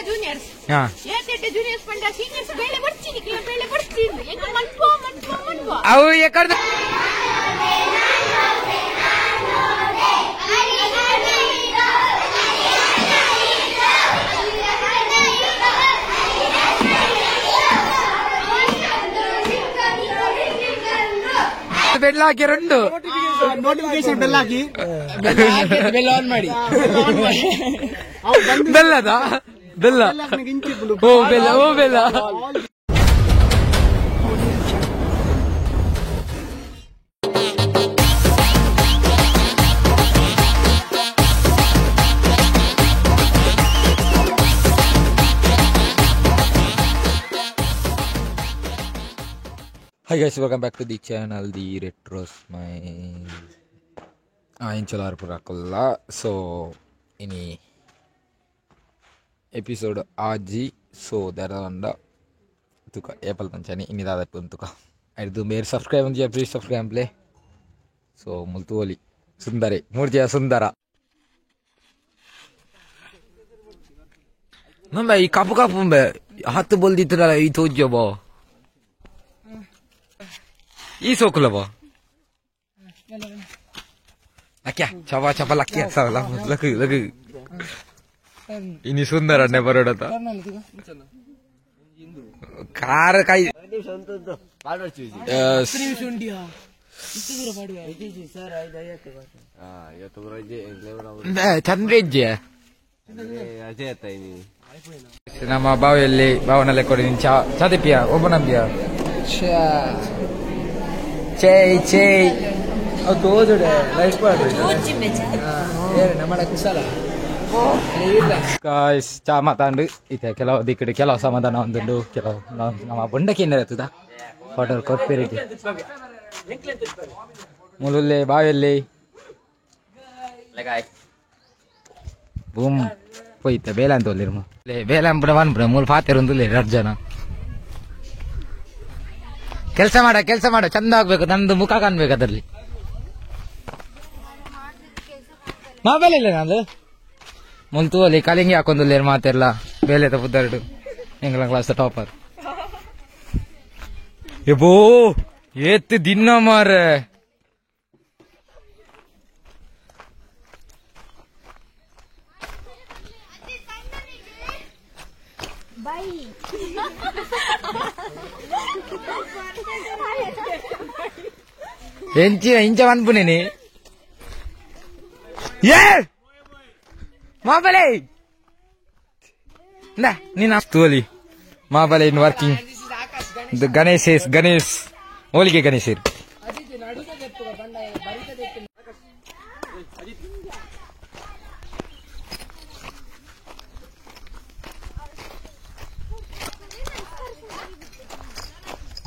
Juniors ಏತೆ juniors ಪಂಡ seniors ಬೇಳೆ ಬರ್ತೀನಿ ಬೇಳೆ ಬರ್ತೀನಿ ಎಂಗ ಮನ್ಪೋ ಅವು ಯಾಕಂದ ಬೆಲ್ಲ ಹಾಕಿ రెండు notification bell hockey bell on ಮಾಡಿ ಬೆಲ್ಲದ ಬೆಲ್ಲ ಓ ಬೆಲ್ಲ ಓ ಬೆಲ್ಲ Hi guys, welcome back to the channel, the Retro Smile. Incelar purakulla. So ini episode aji. So daranda tuka Apple pancani ini dada pun tuka. Aidu mer subscribe unja please subscribe play. So multuoli sundare murja sundara. Mamba I kapu mbe hatu bol ditara I tojo bo. ಈ ಸೋಕುಲ ಬಾ ಲಕ್ಯಾ ಚವಾ ಚವಾ ಲಕ್ಯಾ ಸಾಲ ಲಗು ಲಗು ಇನಿ ಸುಂದರ ನೆ ಬರೋಡತ car ಕೈ ಚಂದ್ರಜ್ಜ ನಮ್ಮ ಬಾವಿಯಲ್ಲಿ ಬಾವನಲ್ಲೇ ಕೊಡಿ ಚಾ ತಿಪ್ಪಿಯ ಒಬ್ಬನಬ್ಬಿಯ Cey cey. Oh tuh udah live part. Nama aku salah. Guys, cama tandu. Itu kalau dikit kalau sama tanah tandu kalau nama benda kini itu dah. Order korporat. Mulule bawelle. Legai. Boom. Poi itu belan tu lirma. Belan berawan beramul fatir untuk lirat jana. ಕೆಲಸ ಮಾಡ ಚಂದ ಆಗ್ಬೇಕು ನಂದು ಮುಖ ಕಾಣ್ಬೇಕು ಅದರಲ್ಲಿ mobile ಇಲ್ಲ ನಂದು ಮುಲ್ತು ಅಲ್ಲಿ ಕಲಿಂಗಿ ಹಾಕೊಂದು ಮಾತೆಲ್ಲ ಬೇಲೆ ತಪ್ಪುದರಡು ಎಂಗ್ಲ ಕ್ಲಾಸ್ ಟಾಪರ್ ಎಬೋ ಏತ್ ದಿನ ಮಾರೆ ఇంచ అనుకునే మాబలే నేను తోలి మాబలే ఇన్ వర్కింగ్ గణేష్ ಹೋಲಿಗೆ ಗಣೇಶ್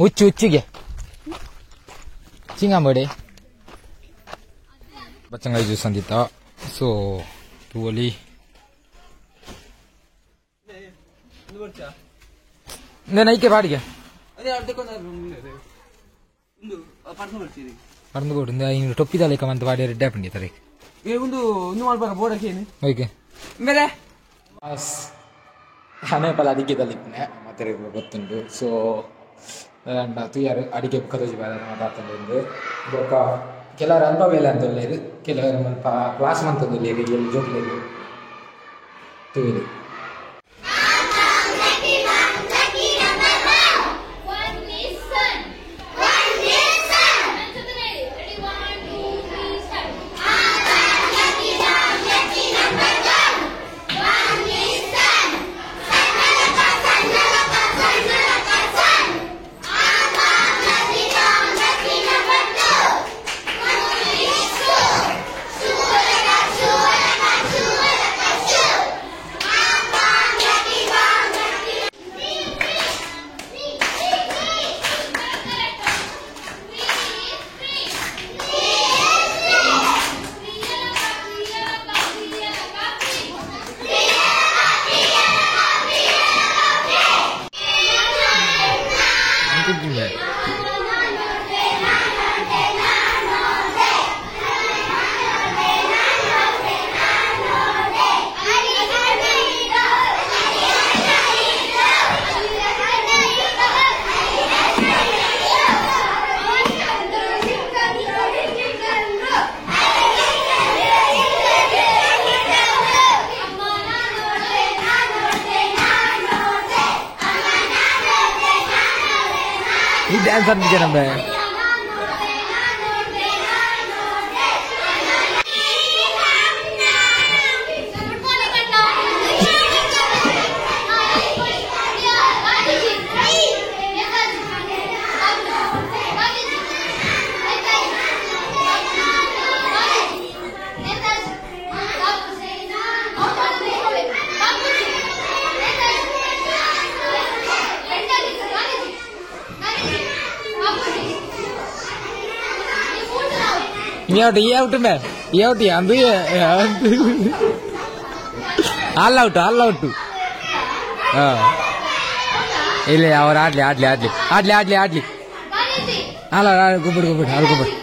ಹುಚ್ಚಿಗೆ Cingam deh, baca nggak jurusan kita, so tuoli. Nggak naik ke bari ya? Parnu board, nggak ini topi dah leka mantu bari ada apa nih tarik? undu mal bar board kini. Oke. Mere. As, aneh pala dikit aliknya materi berbentuk, so. tu yaru adige bukado jibada nama tatande boka ಕೆಲವರು ಅನುಭವ ಇಲ್ಲ ಅಂತ ಒಳ್ಳೆಯದು ಕೆಲವರು class ಮಂತದ್ದು ಒಳ್ಳೆಯದು ಎಲ್ಲಿ ಜೋಕ್ಲೇದು ತುವಿದು dance ಅಂತಿದ್ದೆ ನಮ್ಗೆ ये आउट में ये आउट अंदू ऑल आउट ಇಲ್ಲ ಅವ್ರು ಆಡ್ಲಿ ಅಲ್ಲ ಗುಬ್ಬಡಿ ಅವ್ರು ಗುಬ್ಬಡಿ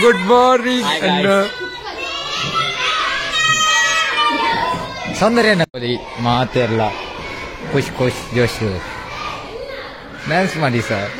ಗುಡ್ ಮಾರ್ನಿಂಗ್ ಸೌಂದರ್ಯ ಮಾತೆಲ್ಲ ಖುಷ್ ಜೋಶ್ ಡ್ಯಾನ್ಸ್ ಮಾಡಿ ಸರ್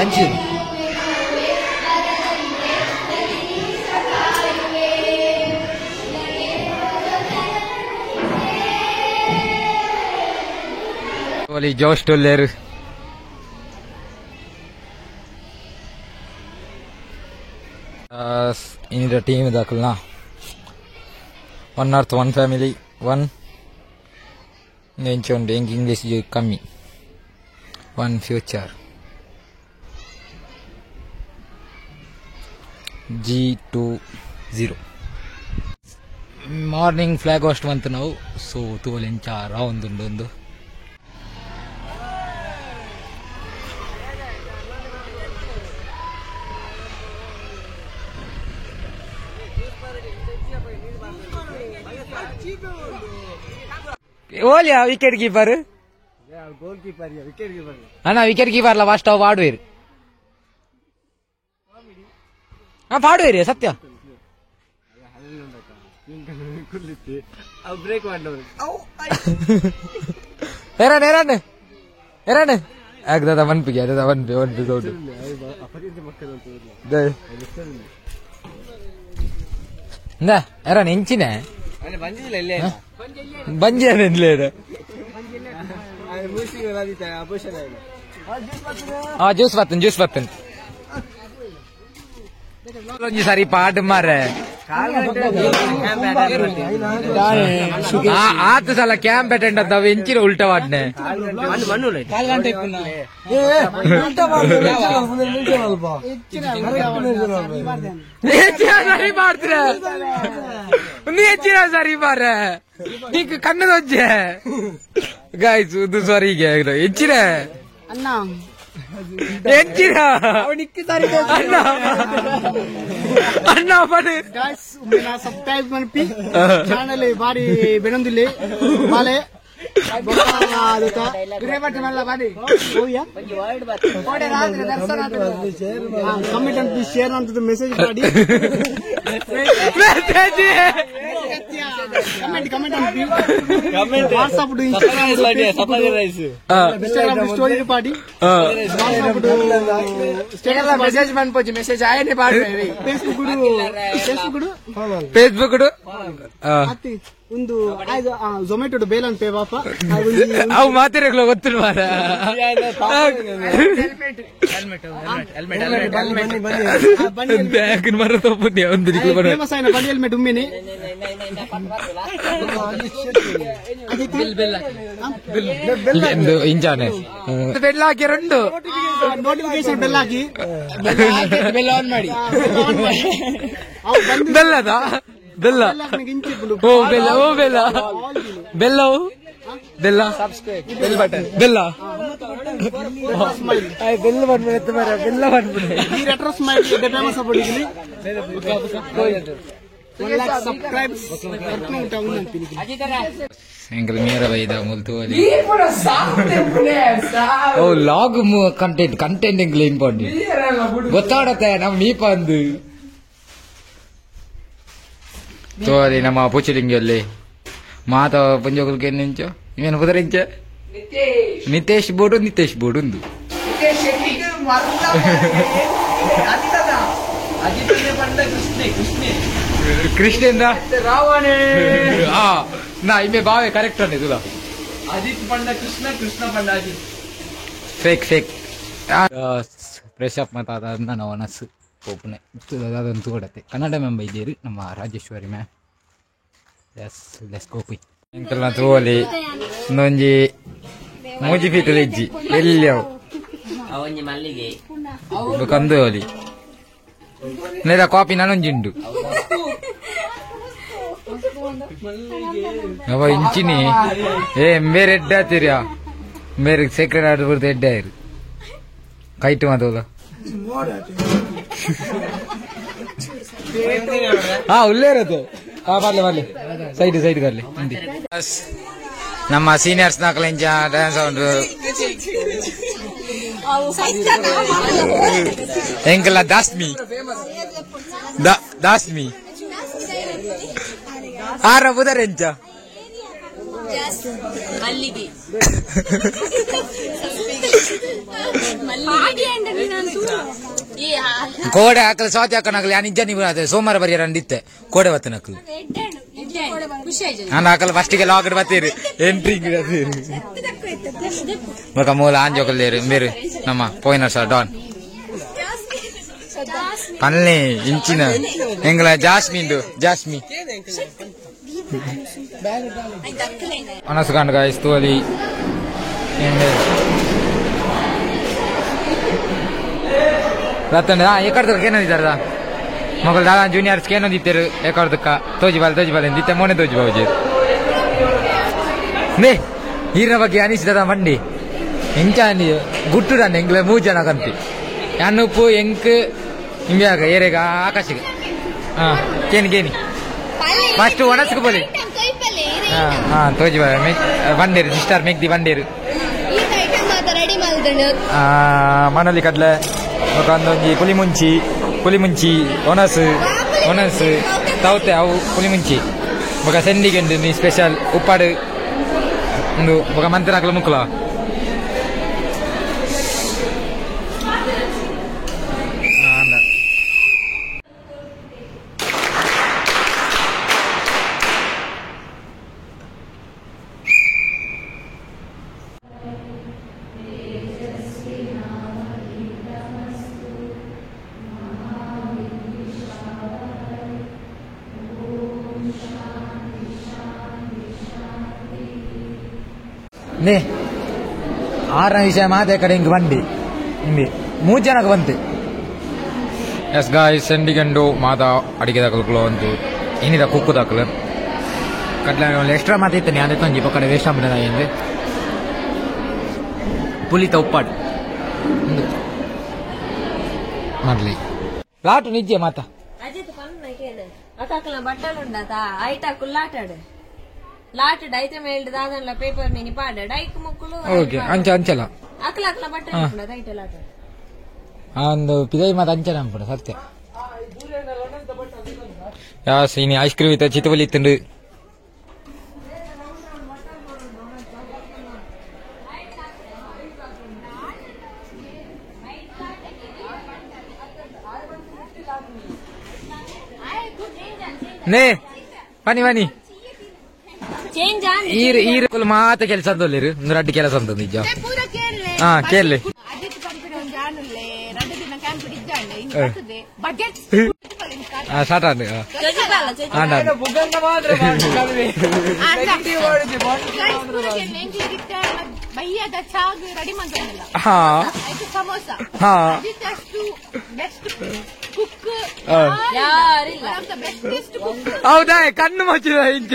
ಅಂಚು ಜೋಶ್ ಟೊಲ್ಲೇರು in the team dakulna one earth one family one nenchonde English kami one future G20 morning flag host ಬಂತು ನಾವು ಸೊ ತೋಲೆಂಚ ರೌಂಡ್ ಒಂದು ಓಲಿಯಾ wicketkeeper goalkeeper wicketkeeper ಅಣ್ಣ ವಿಕೆಟ್ ಕೀಪರ್ಲ ಫಸ್ಟ್ ಅವ್ ಆಡುವೇರಿ ಪಾಡುವೇರಿ ಸತ್ಯ ಬ್ರೇಕ್ ಮಾಡೋರು ಎರಡ್ ಆಗ್ತದ ಒನ್ಪಿಗೆ ಅದ ಒನ್ಪಿ ದೊಡ್ಡ ಎಂಚಿನ ಬಂಜಿ ಜ್ಯೂಸ್ ಬರ್ತನ್ ಒಂಜಿ ಸಾರಿ ಪಾಟ್ ಮಾರೆ ಆತ ಸಲ ಕ್ಯಾಂಪ್ ಅಟೆಂಡ್ ಅದಾವ ಎಂಚಿನ ಉಲ್ಟಾ ವಾಡ್ನೆ ಸರಿ ಮಾಡ್ತೀರ ನೀ ಹೆಚ್ಚಿನ ಸರಿ ಮಾರ ನೀ ಕಣ್ಣದೊಜ್ಜೆ ಗಾಯ್ಸು ಇದು ಸರಿಗೆ ಹೆಚ್ಚಿನ ಹೆಚ್ಚಿನ ಅಣ್ಣ ಪಡೆ ಸಬ್ಸ್ಕ್ರೈಬ್ ಮಾಡಿ ಚಾನಲ್ ಬಾರಿ ಬೆನೊಂದಿಲ್ಲಿ ಮಾಲೆ ಕಮೆಂಟ್ ಅಂತ ಶೇರ್ ಅಂತ ಮೆಸೇಜ್ ಮಾಡಿ ಕಮೆಂಟ್ ವಾಟ್ಸ್ಆಪ್ ಇನ್ಸ್ಟಾಗ್ರಾಮ್ ಸ್ಟೋರಿ ಪಾಡಿ ಮೆಸೇಜ್ ಮಾಡ್ಬೋದು ಮೆಸೇಜ್ ಆಯ್ನೆ ಫೇಸ್ಬುಕ್ ಫೇಸ್ಬುಕ್ ಒಂದು ಝೊಮ್ಯಾಟೊ ಬೇಲನ್ ಪೇ ಬಾಪ ಅವು ಮಾತಿರಗಳು ಗೊತ್ತು ಮಾರ ಬ್ಯಾಗ್ ಮರ ತಪ್ಪು ಒಂದು ಫೇಮಸ್ ಆಯ್ನ ಬಂಡಿ ಹೆಲ್ಮೆಟ್ ಉಮ್ಮಿನಿ ಇಂಜಾನೆ ಬೆಲ್ಲ ಹಾಕಿ ರಂಡು ನೋಟಿಫಿಕೇಶನ್ ಬೆಲ್ ಹಾಕಿ ಬೆಲ್ಲ ಆನ್ ಮಾಡಿ ಬೆಲ್ಲದ ಬೆಲ್ಲ ಓ ಬೆಲ್ಲ ಓ ಬೆಲ್ಲ ಬೆಲ್ಲ ಬೆಲ್ಲ ಬೆಲ್ ಬಟನ್ ಬೆಲ್ಲ ಬೆಲ್ಲ ಬಂದ್ಬಿಡುತ್ತೆ ಮರ ಬೆಲ್ಲ ಬಂದ್ಬಿಡುತ್ತೆ ಈ ರೆಟ್ರೋ ಸ್ಮೈಲ್ ಫೇಮಸ್ ಆಗ್ಬಿಡಿದ್ವಿ 1 lakh subscribers Engel mera vaida multu ali oh log content engel important gottadate nam mee pandu so ali nama puchilingalle maata panjogul kennincho even pudarinche nitesh bodu undu nitesh shetty marla aditada aditane panda krishne ಕೃಷ್ಣೇಂದ್ರ ರಾವಣೆ ನಾ ಇಮೆ ಬಾವೆ correct ಅನ್ನೆ ತುಲ Ajit ಪಂಡ ಕೃಷ್ಣ ಕೃಷ್ಣ ಪಂಡ Ajit fake fresh up ಮತ್ತು ಅದಾದ ನಾವು ಅನಸ್ಸು ಓಪನೆ ಅದಂತೂ ಕೊಡತ್ತೆ ಕನ್ನಡ ಮೆಂಬ ಇದ್ದೀರಿ ನಮ್ಮ ರಾಜೇಶ್ವರಿ ಮ್ಯಾಮ್ ಎಸ್ ಲೆಸ್ ಕೋಪಿ ಎಂಕಲ್ನ ತೋಲಿ ಇನ್ನೊಂಜಿ ಮೂಜಿ ಫೀಟಲ್ ಇಜ್ಜಿ ಎಲ್ಲಿಯವು ಅವೊಂಜಿ ಮಲ್ಲಿಗೆ ಕಂದು ಹೋಲಿ ನೆಲ ಕಾಪಿ ನಾನೊಂಜಿಂಡು ಅವ ಇಂಚಿನಿ ಬೇರೆ ಎಡ್ಡೆ ಆತಿರಿಯಾ ಬೇರೆ ಸೆಕ್ರೆಟ್ ಆರ್ಡರ್ ಬರ್ದು ಎಡ್ಡೆ ಆಯ್ರು ಕೈಟು ಮಾತೋಲ ಉಳ್ಳೇ ಇರೋದು ಬರ್ಲಿ ಸೈಡ್ ಕರ್ಲಿ ನಮ್ಮ ಸೀನಿಯರ್ಸ್ ನಾಲ್ಕು ಡ್ಯಾನ್ಸ್ ಉಂಟು ಎಂಕಲ್ಲ ದಾಸ್ಮಿ ಆರ ಬುಧರೆಂಚ ಕೋಡೆ ಹಾಕಲು ಸ್ವಾತಿ ಹಾಕನಾಗಲಿ ಆ ನಿಜ ನೀವು ಸೋಮವಾರ ಬರೀರಂದಿತ್ತೆ ಕೋಡೆ ಬತ್ತ ನಕಲು ನಾನು ಹಾಕಲು ಫಸ್ಟಿಗೆ ಲಾಗಡ್ ಬತ್ತೀರಿ ಎಂಟ್ರಿ ఒక మూల ఆంజోకలు లేరు మీరు నమ్మ పోయినారు సార్ డాన్ పల్లె ఇంచిన ఎంగళ జాస్మి అనసుకండ గాయస్ తోలి ರತ್ತಂಡ ಎಕಡ್ದಕ್ಕ ಏನಂದಿದ್ದಾರದ ಮಗಳು ದಾದಾ ಜೂನಿಯರ್ಸ್ಗೆ ಏನಂದಿತ್ತರು ಎಕಡ್ದಕ್ಕ ತೋಜಿಬಾಲ್ ಎಂದಿತ್ತೆ ಮೊನ್ನೆ ತೋಜಿಬಾಜಿ ನೇ ಈರಿನ ಬಗ್ಗೆ ಅನಿಸಿದ ಮಂಡಿ ಎಂಚ ಗುಟ್ಟುಡ ಎಂಗ್ಲ 3 ಜನ ಕಂತಿ ಅನ್ನುಪ್ಪು ಎಂಕ್ ಇಂಬ್ಯಾಗ ಏರೆಗ ಆಕಾಶಿಗೆ ಕೇನಿ ಫಸ್ಟ್ ಒಣಸ್ಕು ಬೋಲಿ ತೋಜಿ ಬಂಡೇರು ಸಿಸ್ಟರ್ ಮೇಕ್ ದಿ ಬಂಡೇರು ಮನಲಿ ಕಡ್ಲೆ ಒಂದೊಂಜಿ ಪುಲಿಮುಂಚಿ ಒಣಸ್ ತೌತೆ ಅವು ಪುಲಿಮುಂಚಿ ఒక ಸೆಂಡಿಗೆ ನೀ ಸ್ಪೆಷಲ್ ಉಪ್ಪಾಡು ಒಂದು ఒక ಮಂತ್ರ ಹಾಕಲು ಮುಕ್ಕಲ ನೇ 6ನೇ ವಿಷಯ ಮಾತೆ ಕಡೆ ಹಿಂಗೆ ಬಂಡಿ ಹಿಂಗೆ 3 ಜನಕ್ಕೆ ಬಂತು ಎಸ್ ಗಾಯ್ಸ್ ಸೆಂಡಿಗಂಡು ಮಾತಾ ಅಡಿಗೆ ದಾಖಲು ಅಂತು ಏನಿದ ಕುಕ್ಕು ದಾಖಲು ಕಟ್ಲ ಎಕ್ಸ್ಟ್ರಾ ಮಾತಿತ್ತು ಅದೇ ತಂಜಿ ಪಕ್ಕಡೆ ವೇಸ್ಟ್ ಆಗ್ಬಿಡ ಅಂದ್ರೆ ಪುಲಿತ ಉಪ್ಪಾಡು ಮಾಡ್ಲಿ లాటు నిజే మాత అజిత్ పన్నుకేనే అకాకల బట్టలు ఉండదా ఐటాకు లాటాడు లాటాడు అయితే మేల్డ్ దాదన్ల పేపర్ ని పాడాడు ఐకు ముక్కులు ఓకే అంచెల అకల బట్టలు ఉండదా ఐట లాటాడు అందు పిదై మాత అంచెల అన్పಡ సత్య యా సీని ఐస్ క్రీమ్ ఇత చితవలి ఇత్తుండు నే పని ಚೇಂಜ್ ಈ ಮಾತ ಕೆಲಸ ಅಂತಲ್ಲಿರು ಒಂದು ರಡ್ಡಿ ಕೆಲಸ ಅಂತ ನಿಜ ಪೂರ ಕೇರಳೆ ಹಾ ಕೇಳಲಿ ಅಜಿತ್ ಕಂಪನಿ ಒಂದು ಜಾನುಲ್ಲೆ 2 ದಿನ ಕ್ಯಾಂಪ್ ಇದ್ದಾಳೆ ಇನ್ನು ಬರ್ತದೆ ಬಜೆಟ್ ಸ್ಟಾರ್ಟ್ ಆಗ ಬಯ್ಯದ ಚಾಗ್ ರೆಡಿ ಮಾಡ್ತಾನಲ್ಲ ಆಯ್ತು ಸಮೋಸ ಅಜಿತ್ ಅಷ್ಟು ಬೆಸ್ಟ್ ಕುಕ್ ಯಾರಿಲ್ಲ ಬೆಸ್ಟ್ ಕುಕ್ ಹೌದಾ ಕಣ್ಣು ಮುಚ್ಚಿದ ಇಂಚ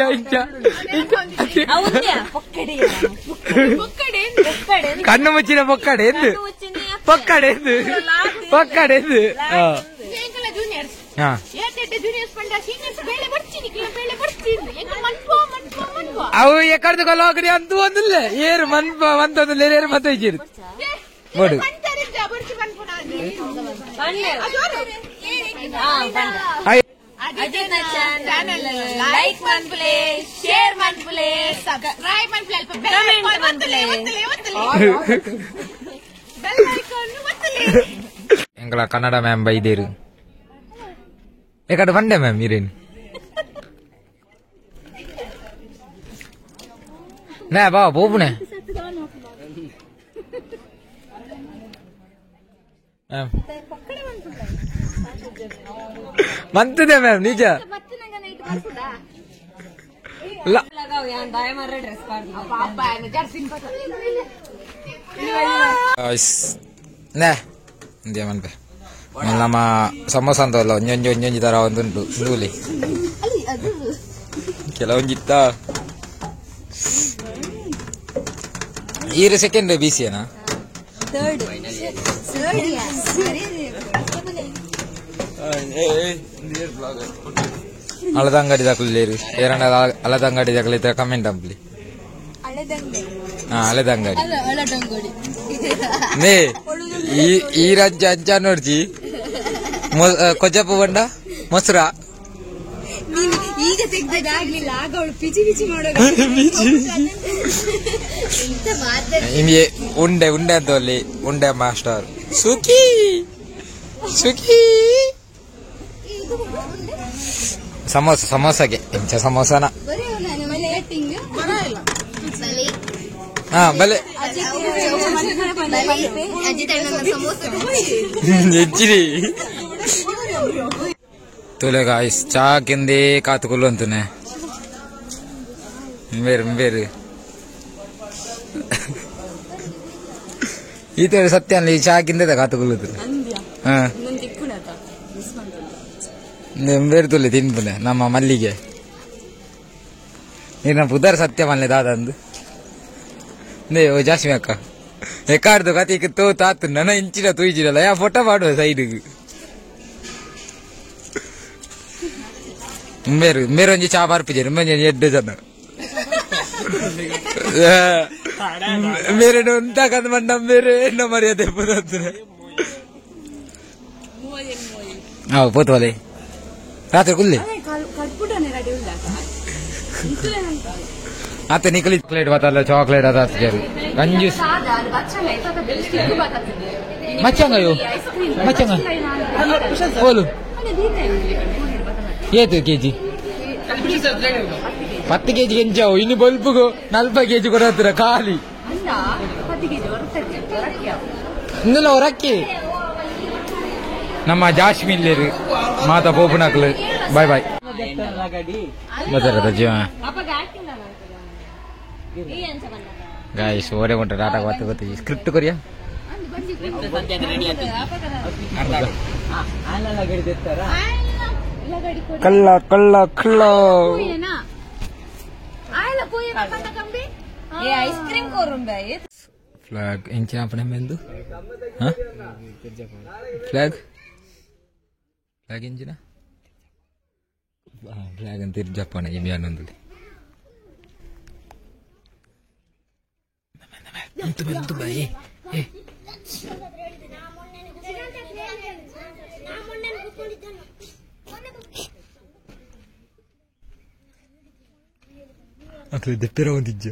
ಕಣ್ಣು ಮುಚ್ಚಿದ ಪೊಕ್ಕಡೆ ಎಂದು ಪೊಕ್ಕಡೆ ಎಂದು ಪೊಕ್ಕಡೆ ಎಂದು ಜೂನಿಯರ್ಸ್ ಹಾ ಜೂನಿಯರ್ಸ್ ಪಂಡ ಸೀನಿಯರ್ಸ್ ಬೇಳೆ ಬರ್ತೀನಿ ಬೇಳೆ ಬರ್ತೀನಿ ಎಂಗ ಮನ್ಪೋ ಮನ್ಪೋ ಮನ್ಪೋ ಅವು ಎಕಡ್ದು ಕೊಲೋಗಡಿ ಅಂತೂ ಒಂದಿಲ್ಲ ಏರು ಮನ್ಪ ಮಂತೊಂದಿಲ್ಲ ಏರು ಮತ್ತೆ ಇಚ್ಚಿರು ನೋಡು ಲೈಕ್ ಮನ್ಪುಲೆ ಶೇರ್ ಮನ್ಪುಲೆ ಸಬ್ಸ್ಕ್ರೈಬ್ ಮನ್ಪುಲೆ ಅಲ್ಪ ಕಮೆಂಟ್ ಮನ್ಪುಲೆ ಬೆಲ್ ಐಕಾನ್ ಒತ್ತಲಿ ಎಂಗಳ ಕನ್ನಡ ಮ್ಯಾಮ್ ಬೈದೇರು ಎಕಡೆ ಬಂಡೆ ಮ್ಯಾಮ್ ಇರೇನು ನಾ ಬಾ ಬೋಬುನೆ ಮಂತದೆ ಮ್ಯಾಮ್ ನಿಜ ಇಂದೇಮನ್ಪೆ ನಮ್ಮ ಸಮೋಸ ಅಂತವಲ್ಲ ಒಂಜೊಂಜಿ ಒಂಜೊಂಜಿ ತರ ಒಂದುಂಟು ನೂಲಿ ಕೆಲವೊಂಜಿತ್ತ ಈರು ಸೆಕೆಂಡ್ ಬಿಸಿಯನಾ ಅಲದಂಗಡಿ ದಾಖಲೇರು ಎರಡ ಅಲದಂಗಡಿ ದಾಖಲಿದ್ರೆ ಕಮೆಂಟ್ ಅಂಪ್ಲಿ ಅಲೆದಂಗಡಿ ನೇ ಈ ರಾಜ್ಯ ಅಂಚ ನೋಡ್ಜಿ ಕೊಜ್ಜಪ್ಪ ಬಂಡ ಮೊಸರ ಈಗ ತೆಗ್ದಾಗ್ಲಿಲ್ಲ ಆಗ ಅವಳು ಪಿಚಿ ಪಿಚಿ ಮಾಡೋದು ನಿಮಗೆ ಉಂಡೆ ಉಂಡೆ ಅಂತ ಅಲ್ಲಿ ಉಂಡೆ ಮಾಸ್ಟರ್ ಸುಖಿ ಸುಖಿ ಸಮೋಸ ಸಮೋಸಗೆ ಎಂಚ ಸಮೋಸನ ಹಾ ಬಲೆ ಹೆಚ್ಚಿರಿ ತುಲೆ ಗಾಯ್ಸ್ ಚಾ ಕಿಂದೆ ಕಾತುಕೊಲ್ಲು ಅಂತನೆ ಬೇರೆ ಈ ತರ ಸತ್ಯ ಅಲ್ಲ ಈ ಚಾ ಕಿಂದೆ ಕಾತುಕೊಲ್ಲುದು ಹಾ ಬೇರೆ ತುಲೆ ತಿನ್ಪುನೆ ನಮ್ಮ ಮಲ್ಲಿಗೆ ನೀನು ಪುದರ್ ಸತ್ಯ ಮಲ್ಲೆ ದಾದಂದು ನೇ ಓ ಜಾಸ್ಮಿ ಅಕ್ಕ ಎಕಾಡ್ದು ಕತಿಗೆ ತೋ ತಾತು ನನ್ನ ಇಂಚಿನ ತೂಯಿಜಿರಲ್ಲ ಯಾ ಫೋಟೋ ಮಾಡುವ ಸೈಡ್ಗೆ ಮೇರೆ ಒಂಜಿ ಚಾ ಬರ್ಪಿಜೇರು ಮುಂಜೆ 2 ಜನ ಮೇರೆ ಉಂಟಾಕಂದ್ ಮಂಡ ಮೇರೆ ಎನ್ನ ಮರ್ಯಾದೆ ಪುದಂದ್ರೆ ಹೌದು ಪೋತವಲೆ ರಾತ್ರಿ ಕುಲ್ಲಿ आता निकली चॉकलेट बताला चॉकलेट आता कंजूस मच्छंगा यो मच्छंगा बोलू ಏತು ಕೆಜಿ 10 ಕೆಜಿ ಎಂಜಾವು ಇನ್ನು ಬಲ್ಬುಗು 40 ಕೆಜಿ ಕೊಡತ್ರ ಖಾಲಿ ಇನ್ನೆಲ್ಲ ಹೊರಕ್ಕೆ ನಮ್ಮ ಜಾಶ್ಮೀನ್ಲೇರು ಮಾತಾ ಪೋಪುನಕ್ಲು ಬಾಯ್ ಬಾಯ್ ಜೀವ ಗಾಯ್ಸ್ ಓರೆ ಉಂಟು ಟಾಟಾ ಗೊತ್ತು ಸ್ಕ್ರಿಪ್ಟ್ ಕೊರಿಯಾ ಕಳ್ಳ ಕಳ್ಳ ಕಳ್ಳ ಐಸ್ ಕ್ರೀಮ್ ಕೋರುಂಬೆ ಫ್ಲಾಗ್ ಎಂಚಿನ ಪಣೆ ಮೆಂದು ಫ್ಲಾಗ್ ಫ್ಲಾಗ್ ಎಂಚಿನ ಫ್ಲಾಗ್ ಅಂತ ಇರ್ಜಪ್ಪಣ ಎಮ್ಮಿ ಅನ್ನೊಂದು ಅಕ್ಲೆ ದೆಪ್ಪೆರ ಒಂದಿಜ್ಜ